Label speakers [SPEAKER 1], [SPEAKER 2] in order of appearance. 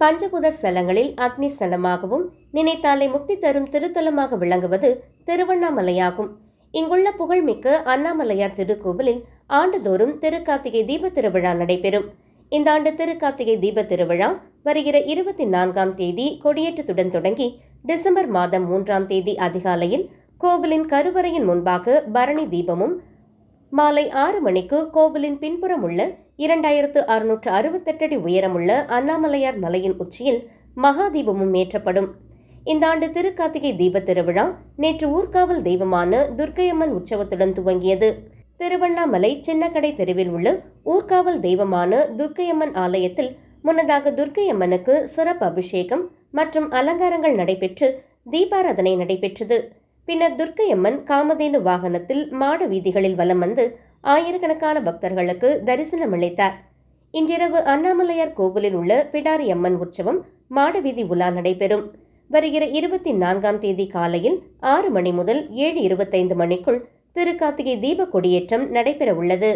[SPEAKER 1] பஞ்சபூத ஸ்தலங்களில் அக்னி ஸ்தலமாகவும் நினைத்தாலே முக்தி தரும் திருத்தலமாக விளங்குவது திருவண்ணாமலையாகும். இங்குள்ள புகழ்மிக்க அண்ணாமலையார் திருக்கோவிலில் ஆண்டுதோறும் திருக்கார்த்திகை தீப திருவிழா நடைபெறும். இந்த ஆண்டு திருக்கார்த்திகை தீப திருவிழா வருகிற 24ஆம் தேதி கொடியேற்றத்துடன் தொடங்கி டிசம்பர் மாதம் 3ஆம் தேதி அதிகாலையில் கோவிலின் கருவறையின் முன்பாக பரணி தீபமும், மாலை 6 மணிக்கு கோவிலின் பின்புறம் உள்ள 2668 அடி உயரமுள்ள அண்ணாமலையார் மலையின் உச்சியில் மகாதீபமும் ஏற்றப்படும். இந்த ஆண்டு திருக்கார்த்திகை தீப திருவிழா நேற்று ஊர்காவல் தெய்வமான துர்க்கையம்மன் உற்சவத்துடன் துவங்கியது. திருவண்ணாமலை சின்னக்கடை தெருவில் உள்ள ஊர்காவல் தெய்வமான துர்க்கையம்மன் ஆலயத்தில் முன்னதாக துர்க்கையம்மனுக்கு சிறப்பு அபிஷேகம் மற்றும் அலங்காரங்கள் நடைபெற்று தீபாராதனை நடைபெற்றது. பின்னர் துர்க்கையம்மன் காமதேனு வாகனத்தில் மாட வீதிகளில் வலம் வந்து ஆயிரக்கணக்கான பக்தர்களுக்கு தரிசனம் அளித்தார். இன்றிரவு அண்ணாமலையார் கோவிலில் உள்ள பிடாரி அம்மன் உற்சவம் மாடவீதி உலா நடைபெறும். வருகிற 24ஆம் தேதி காலையில் 6 மணி முதல் 7:25 மணிக்குள் திருக்கார்த்திகை தீப கொடியேற்றம் நடைபெற உள்ளது.